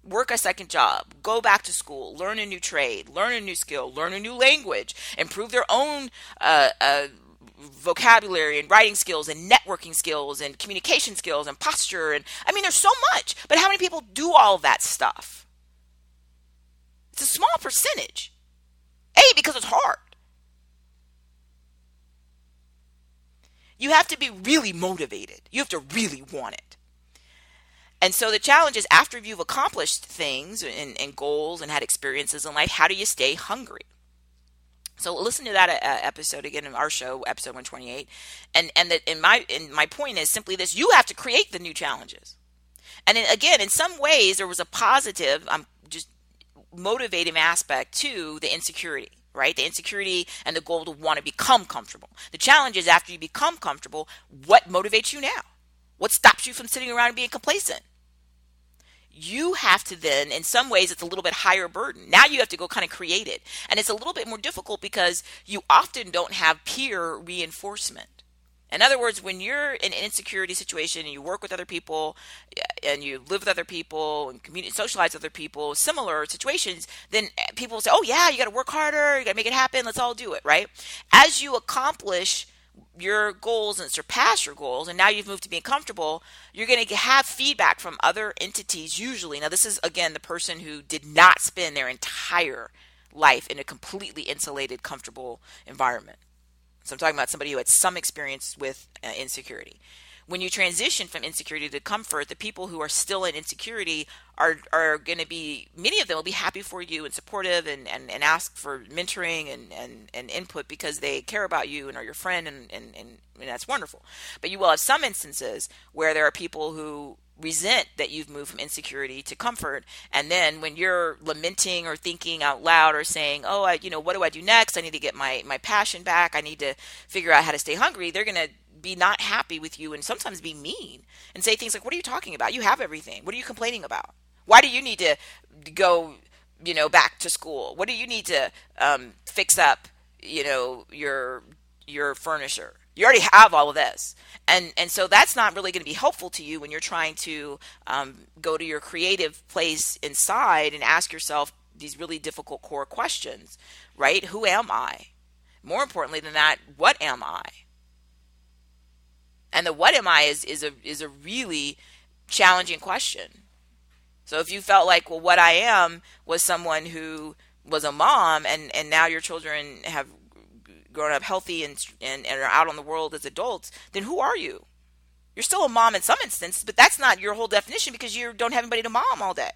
Work a second job, go back to school, learn a new trade, learn a new skill, learn a new language, improve their own vocabulary and writing skills and networking skills and communication skills and posture. And I mean, there's so much, but how many people do all that stuff? It's a small percentage. Because it's hard. You have to be really motivated. You have to really want it. And so the challenge is, after you've accomplished things and goals and had experiences in life, how do you stay hungry? So listen to that episode again in our show, episode 128. And my point is simply this: you have to create the new challenges. And again, in some ways, there was a positive, just motivating aspect to the insecurity, right? The insecurity and the goal to want to become comfortable. The challenge is, after you become comfortable, what motivates you now? What stops you from sitting around and being complacent? You have to then, in some ways, it's a little bit higher burden. Now you have to go kind of create it. And it's a little bit more difficult because you often don't have peer reinforcement. In other words, when you're in an insecurity situation and you work with other people and you live with other people and socialize with other people, similar situations, then people will say, oh yeah, you got to work harder, you got to make it happen, let's all do it, right? As you accomplish your goals and surpass your goals, and now you've moved to being comfortable, you're going to have feedback from other entities usually. Now, this is, again, the person who did not spend their entire life in a completely insulated, comfortable environment. So I'm talking about somebody who had some experience with insecurity. When you transition from insecurity to comfort, the people who are still in insecurity are going to be, many of them will be happy for you and supportive and ask for mentoring and input because they care about you and are your friend, and that's wonderful. But you will have some instances where there are people who resent that you've moved from insecurity to comfort, and then when you're lamenting or thinking out loud or saying, oh, what do I do next? I need to get my passion back. I need to figure out how to stay hungry. They're going to be not happy with you and sometimes be mean and say things like, what are you talking about? You have everything. What are you complaining about? Why do you need to go, back to school? What do you need to fix up, your furniture? You already have all of this. And so that's not really going to be helpful to you when you're trying to go to your creative place inside and ask yourself these really difficult core questions, right? Who am I? More importantly than that, what am I? And the what am I is a really challenging question. So if you felt like, well, what I am was someone who was a mom, and now your children have grown up healthy and are out on the world as adults, then who are you? You're still a mom in some instances, but that's not your whole definition because you don't have anybody to mom all day,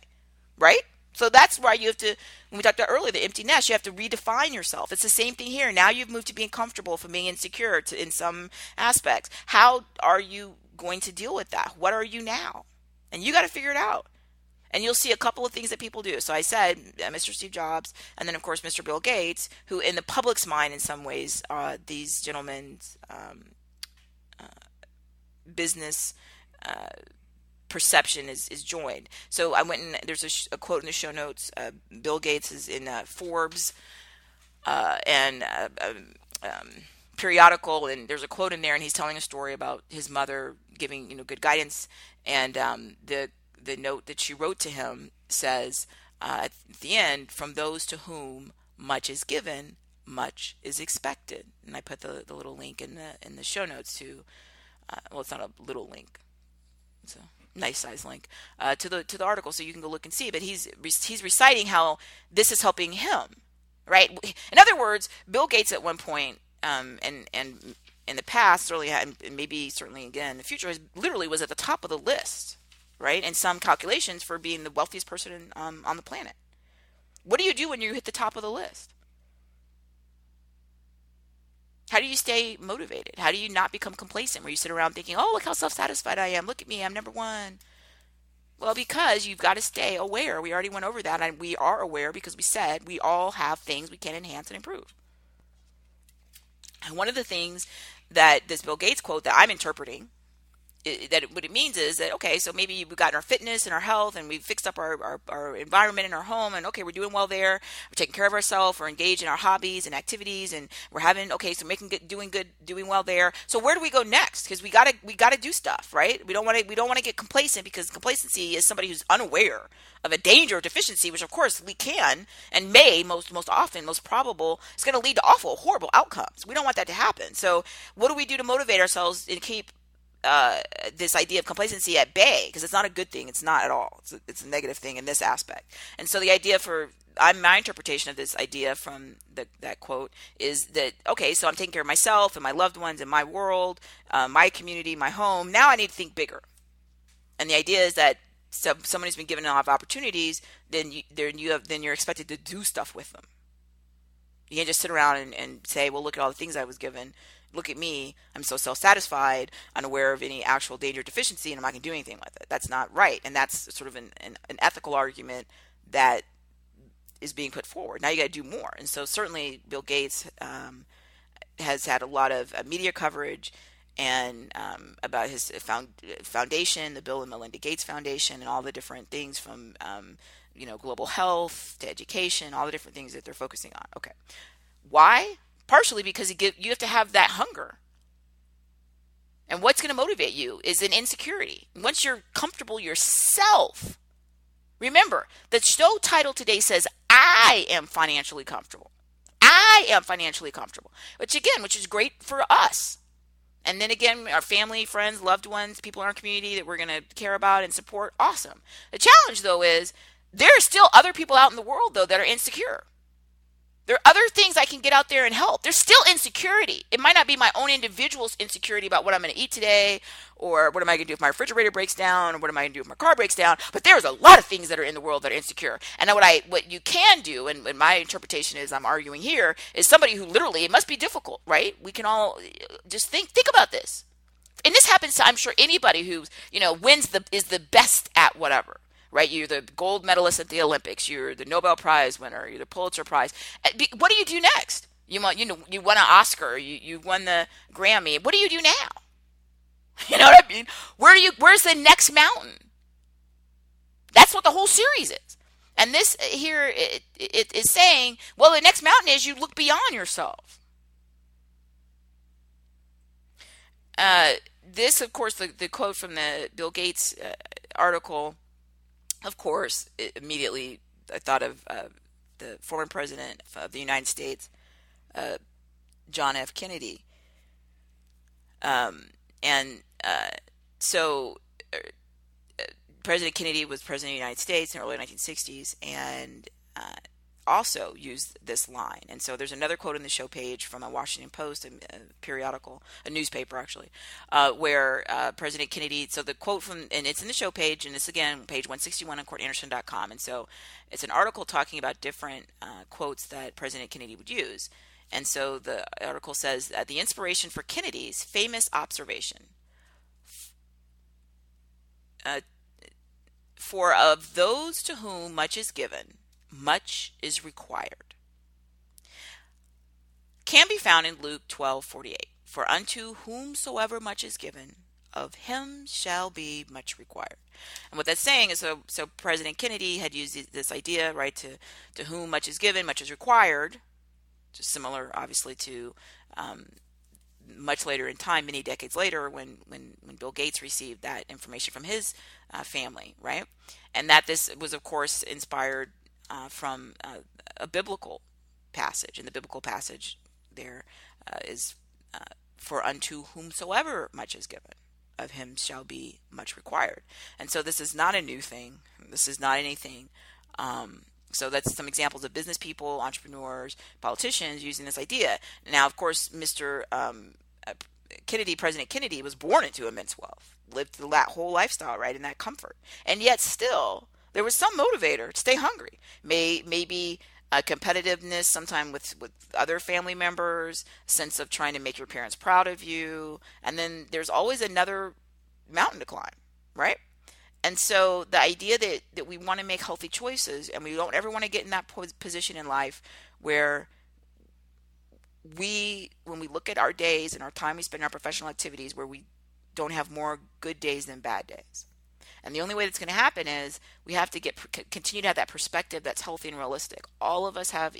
right? So that's why you have to, when we talked about earlier, the empty nest, you have to redefine yourself. It's the same thing here. Now you've moved to being comfortable from being insecure in some aspects. How are you going to deal with that? What are you now? And you got to figure it out. And you'll see a couple of things that people do. So I said Mr. Steve Jobs, and then, of course, Mr. Bill Gates, who in the public's mind, in some ways, these gentlemen's business perception is joined. So I went and there's a quote in the show notes. Bill Gates is in Forbes and periodical, and there's a quote in there, and he's telling a story about his mother giving good guidance, and the note that she wrote to him says at the end, from those to whom much is given, much is expected. And I put the little link in the show notes to well, it's not a little link, it's a nice size link to the article, so you can go look and see. But he's reciting how this is helping him, right? In other words, Bill Gates at one point and in the past, certainly, and maybe certainly again in the future, literally was at the top of the list, right? And some calculations for being the wealthiest person on the planet. What do you do when you hit the top of the list? How do you stay motivated? How do you not become complacent where you sit around thinking, oh, look how self-satisfied I am. Look at me, I'm number one. Well, because you've got to stay aware. We already went over that, and we are aware because we said we all have things we can enhance and improve. And one of the things that this Bill Gates quote that I'm interpreting, what it means is that, okay, so maybe we've gotten our fitness and our health, and we've fixed up our environment in our home, and okay, we're doing well there, we're taking care of ourselves, we're engaged in our hobbies and activities, and we're having, okay, so doing well there. So where do we go next? Because we gotta do stuff, right? We don't want to get complacent, because complacency is somebody who's unaware of a danger or deficiency, which of course we can and may most often, most probable, is going to lead to awful, horrible outcomes. We don't want that to happen. So what do we do to motivate ourselves and keep this idea of complacency at bay? Because it's not a good thing. It's not at all. It's a negative thing in this aspect. And so the idea my interpretation of this idea from that quote is that, okay, so I'm taking care of myself and my loved ones and my world, my community, my home. Now I need to think bigger. And the idea is that someone who's been given a lot of opportunities, then you're expected to do stuff with them. You can't just sit around and say, well, look at all the things I was given. Look at me. I'm so self-satisfied, unaware of any actual danger or deficiency, and I'm not going to do anything with it. That's not right. And that's sort of an ethical argument that is being put forward. Now you got to do more. And so certainly Bill Gates has had a lot of media coverage and about his foundation, the Bill and Melinda Gates Foundation, and all the different things from global health to education, all the different things that they're focusing on. Okay, why? Partially because you have to have that hunger. And what's going to motivate you is an insecurity. Once you're comfortable yourself, remember, the show title today says, I am financially comfortable. I am financially comfortable. Which is great for us. And then again, our family, friends, loved ones, people in our community that we're going to care about and support, awesome. The challenge, though, is there are still other people out in the world, though, that are insecure. things I can get out there and help. There's still insecurity. It might not be my own individual's insecurity about what I'm going to eat today, or what am I going to do if my refrigerator breaks down, or what am I going to do if my car breaks down. But there's a lot of things that are in the world that are insecure. And what you can do, and my interpretation is I'm arguing here, is somebody who literally, it must be difficult, right? We can all just think about this. And this happens to, I'm sure, anybody who, is the best at whatever. Right, you're the gold medalist at the Olympics. You're the Nobel Prize winner. You're the Pulitzer Prize. What do you do next? You won an Oscar. You won the Grammy. What do you do now? You know what I mean? Where's the next mountain? That's what the whole series is. And this here it is saying, well, the next mountain is you look beyond yourself. This, of course, the quote from the Bill Gates article. Of course, immediately I thought of the former president of the United States, John F. Kennedy. So President Kennedy was president of the United States in the early 1960s, and also used this line. And so there's another quote on the show page from a Washington Post, a periodical, a newspaper actually, where President Kennedy, so the quote from, and it's in the show page, and it's again, page 161 on courtanderson.com. And so it's an article talking about different quotes that President Kennedy would use. And so the article says that the inspiration for Kennedy's famous observation, for of those to whom much is given, much is required, can be found in Luke 12:48. For unto whomsoever much is given, of him shall be much required. And what that's saying is, so President Kennedy had used this idea, right, to whom much is given, much is required, just similar, obviously, to much later in time, many decades later, when Bill Gates received that information from his family, right? And that this was, of course, inspired from a biblical passage. And the biblical passage there is, for unto whomsoever much is given, of him shall be much required. And so this is not a new thing. This is not anything. So that's some examples of business people, entrepreneurs, politicians using this idea. Now, of course, Kennedy, President Kennedy, was born into immense wealth, lived that whole lifestyle, right, in that comfort. And yet still, there was some motivator to stay hungry. Maybe competitiveness, sometime with other family members, sense of trying to make your parents proud of you. And then there's always another mountain to climb, right? And so the idea that we want to make healthy choices, and we don't ever want to get in that position in life where when we look at our days and our time we spend in our professional activities, where we don't have more good days than bad days. And the only way that's going to happen is we have to continue to have that perspective that's healthy and realistic. All of us have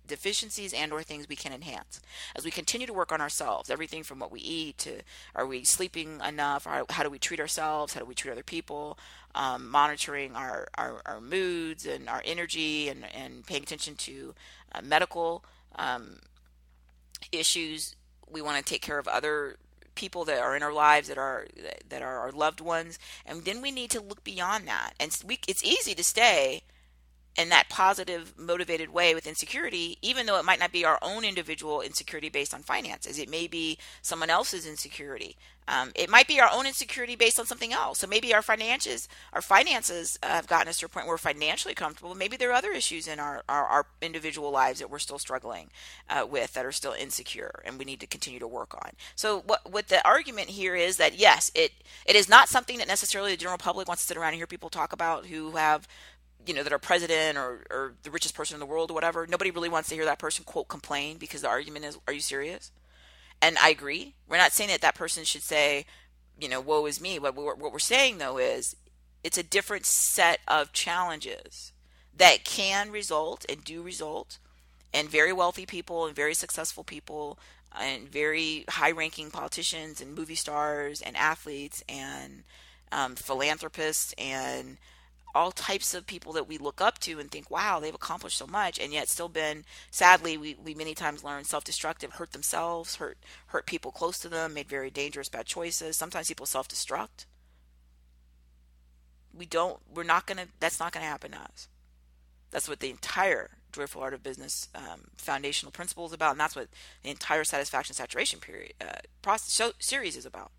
deficiencies and or things we can enhance as we continue to work on ourselves. Everything from what we eat to, are we sleeping enough? How do we treat ourselves? How do we treat other people? Monitoring our moods and our energy, and paying attention to medical issues. We want to take care of other people that are in our lives, that are our loved ones, and then we need to look beyond that. And it's easy to stay in that positive, motivated way with insecurity, even though it might not be our own individual insecurity based on finances. It may be someone else's insecurity. It might be our own insecurity based on something else. So maybe our finances have gotten us to a point where we're financially comfortable. Maybe there are other issues in our individual lives that we're still struggling with, that are still insecure, and we need to continue to work on. So what the argument here is that, yes, it is not something that necessarily the general public wants to sit around and hear people talk about who have, that are president or the richest person in the world or whatever. Nobody really wants to hear that person, quote, complain, because the argument is, are you serious? And I agree. We're not saying that person should say, woe is me. What we're saying, though, is it's a different set of challenges that can result and do result in very wealthy people and very successful people and very high-ranking politicians and movie stars and athletes and philanthropists and all types of people that we look up to and think, wow, they've accomplished so much, and yet still been, sadly, we many times learn self-destructive, hurt themselves, hurt people close to them, made very dangerous, bad choices. Sometimes people self-destruct. That's not going to happen to us. That's what the entire Joyful Art of Business foundational principles about, and that's what the entire satisfaction saturation period series is about.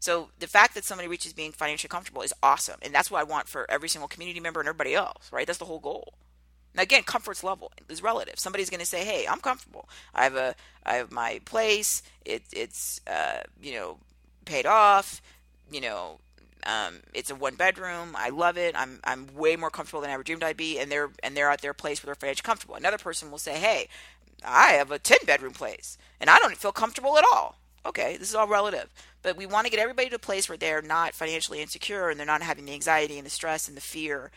So the fact that somebody reaches being financially comfortable is awesome, and that's what I want for every single community member and everybody else, right? That's the whole goal. Now again, comfort's level is relative. Somebody's going to say, "Hey, I'm comfortable. I have my place. It's paid off. You know, it's a 1 bedroom. I love it. I'm way more comfortable than I ever dreamed I'd be." And they're at their place where they're financially comfortable. Another person will say, "Hey, I have a 10 bedroom place, and I don't feel comfortable at all." Okay, this is all relative, but we want to get everybody to a place where they're not financially insecure and they're not having the anxiety and the stress and the fear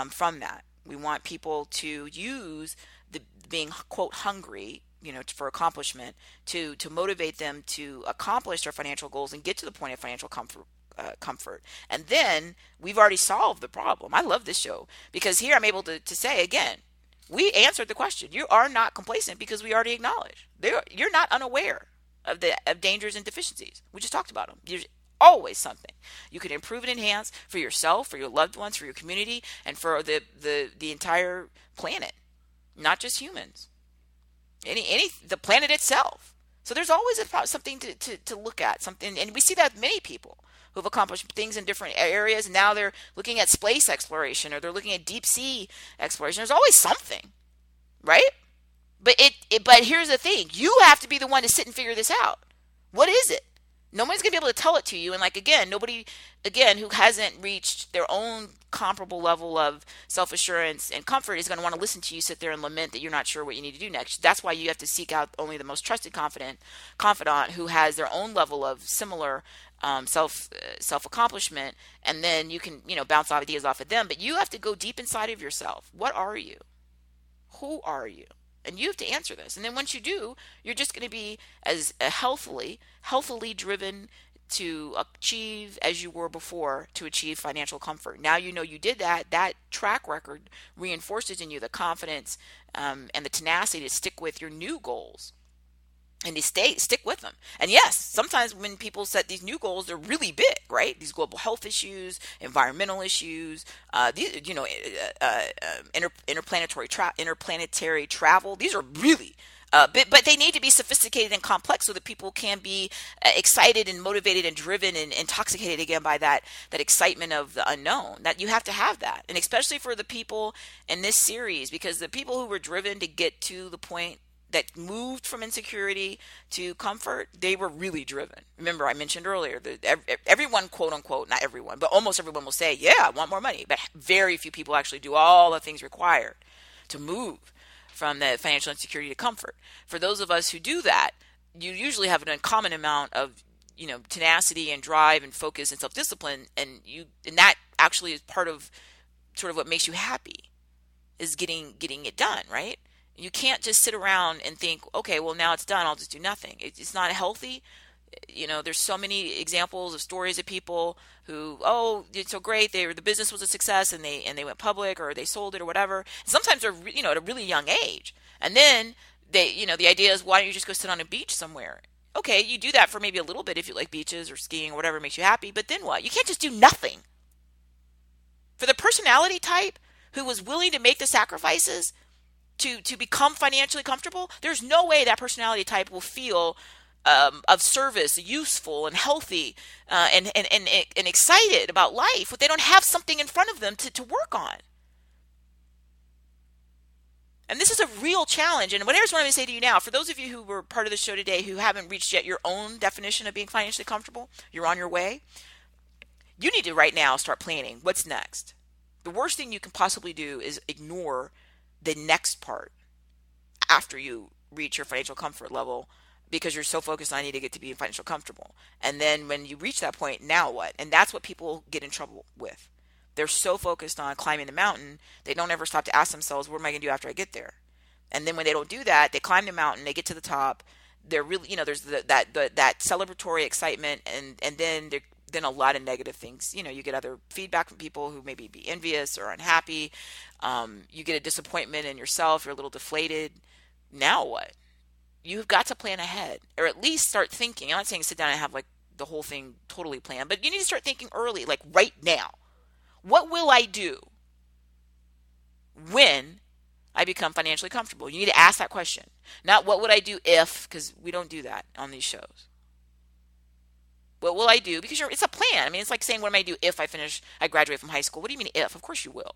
from that. We want people to use the being quote hungry, for accomplishment to motivate them to accomplish their financial goals and get to the point of financial comfort. And then we've already solved the problem. I love this show because here I'm able to say again, we answered the question. You are not complacent because we already acknowledged you're not unaware of dangers and deficiencies. We just talked about them. There's always something you can improve and enhance for yourself, for your loved ones, for your community, and for the entire planet, not just humans. The planet itself. So there's always something to look at, something, and we see that with many people who've accomplished things in different areas. And now they're looking at space exploration or they're looking at deep sea exploration. There's always something, right? But here's the thing: you have to be the one to sit and figure this out. What is it? Nobody's gonna be able to tell it to you. And nobody who hasn't reached their own comparable level of self-assurance and comfort is gonna want to listen to you sit there and lament that you're not sure what you need to do next. That's why you have to seek out only the most trusted confidant who has their own level of similar self accomplishment, and then you can bounce ideas off of them. But you have to go deep inside of yourself. What are you? Who are you? And you have to answer this. And then once you do, you're just going to be as healthily driven to achieve as you were before to achieve financial comfort. Now you know you did that. That track record reinforces in you the confidence and the tenacity to stick with your new goals and to stick with them. And yes, sometimes when people set these new goals, they're really big, right? These global health issues, environmental issues, interplanetary travel. These are really but they need to be sophisticated and complex so that people can be excited and motivated and driven and intoxicated again by that excitement of the unknown. That you have to have that, and especially for the people in this series, because the people who were driven to get to the point that moved from insecurity to comfort, they were really driven. Remember, I mentioned earlier that everyone, quote unquote, not everyone, but almost everyone will say, yeah, I want more money. But very few people actually do all the things required to move from the financial insecurity to comfort. For those of us who do that, you usually have an uncommon amount of tenacity and drive and focus and self-discipline, and that actually is part of sort of what makes you happy, is getting it done, right? You can't just sit around and think, okay, well, now it's done, I'll just do nothing. It's not healthy. There's so many examples of stories of people who, oh, it's so great, the business was a success and they went public or they sold it or whatever. Sometimes they're at a really young age, and then the idea is, why don't you just go sit on a beach somewhere? Okay, you do that for maybe a little bit if you like beaches or skiing or whatever makes you happy, but then what? You can't just do nothing. For the personality type who was willing to make the sacrifices to become financially comfortable, there's no way that personality type will feel of service, useful and healthy, and excited about life if they don't have something in front of them to work on. And this is a real challenge. And here's what I'm going to say to you now. For those of you who were part of the show today who haven't reached yet your own definition of being financially comfortable, you're on your way. You need to right now start planning what's next. The worst thing you can possibly do is ignore the next part after you reach your financial comfort level, because you're so focused on, I need to get to being financially comfortable. And then when you reach that point, now what? And that's what people get in trouble with. They're so focused on climbing the mountain, they don't ever stop to ask themselves, what am I going to do after I get there? And then when they don't do that, they climb the mountain, they get to the top, they're really, there's that celebratory excitement, and then a lot of negative things. You get other feedback from people who maybe be envious or unhappy. You get a disappointment in yourself. You're a little deflated. Now what? You've got to plan ahead, or at least start thinking. I'm not saying sit down and have like the whole thing totally planned, but you need to start thinking early, like right now. What will I do when I become financially comfortable? You need to ask that question. Not what would I do if, because we don't do that on these shows. What will I do? Because it's a plan. I mean, it's like saying, what am I do if I graduate from high school? What do you mean if? Of course you will.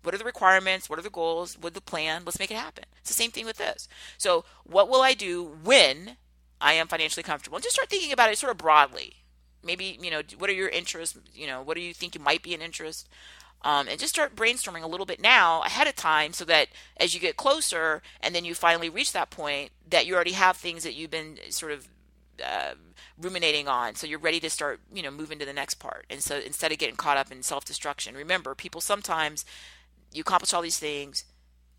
What are the requirements? What are the goals? What the plan? Let's make it happen. It's the same thing with this. So what will I do when I am financially comfortable? And just start thinking about it sort of broadly. Maybe, what are your interests? What do you think you might be an interest? And just start brainstorming a little bit now ahead of time so that as you get closer and then you finally reach that point, that you already have things that you've been sort of ruminating on, so you're ready to start moving to the next part. And so instead of getting caught up in self-destruction, remember, people, sometimes you accomplish all these things,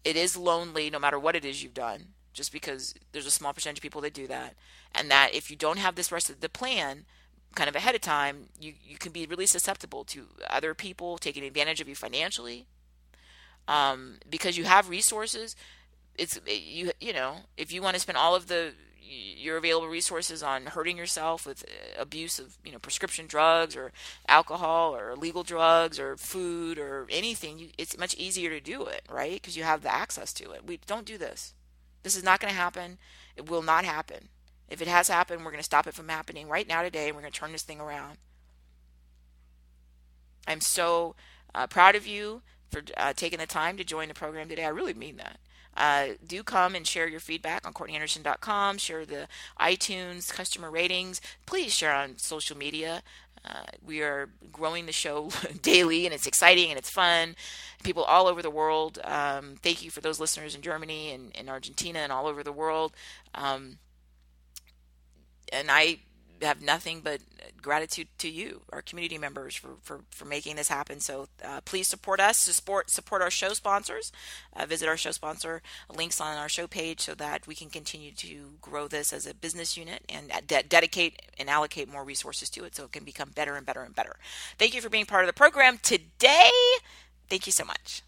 it is lonely no matter what it is you've done, just because there's a small percentage of people that do that. And that if you don't have this rest of the plan kind of ahead of time, you can be really susceptible to other people taking advantage of you financially, because you have resources. It's if you want to spend all of your available resources on hurting yourself with abuse of prescription drugs or alcohol or illegal drugs or food or anything, it's much easier to do it, right? Because you have the access to it. We don't do this. This is not going to happen. It will not happen. If it has happened, we're going to stop it from happening right now today, and we're going to turn this thing around. I'm so proud of you for taking the time to join the program today. I really mean that. Do come and share your feedback on CourtneyAnderson.com. Share the iTunes customer ratings. Please share on social media. We are growing the show daily, and it's exciting and it's fun. People all over the world. Thank you for those listeners in Germany and in Argentina and all over the world. And I have nothing but gratitude to you, our community members, for making this happen. So please support us, support our show sponsors. Visit our show sponsor links on our show page so that we can continue to grow this as a business unit and dedicate and allocate more resources to it so it can become better and better and better. Thank you for being part of the program today. Thank you so much.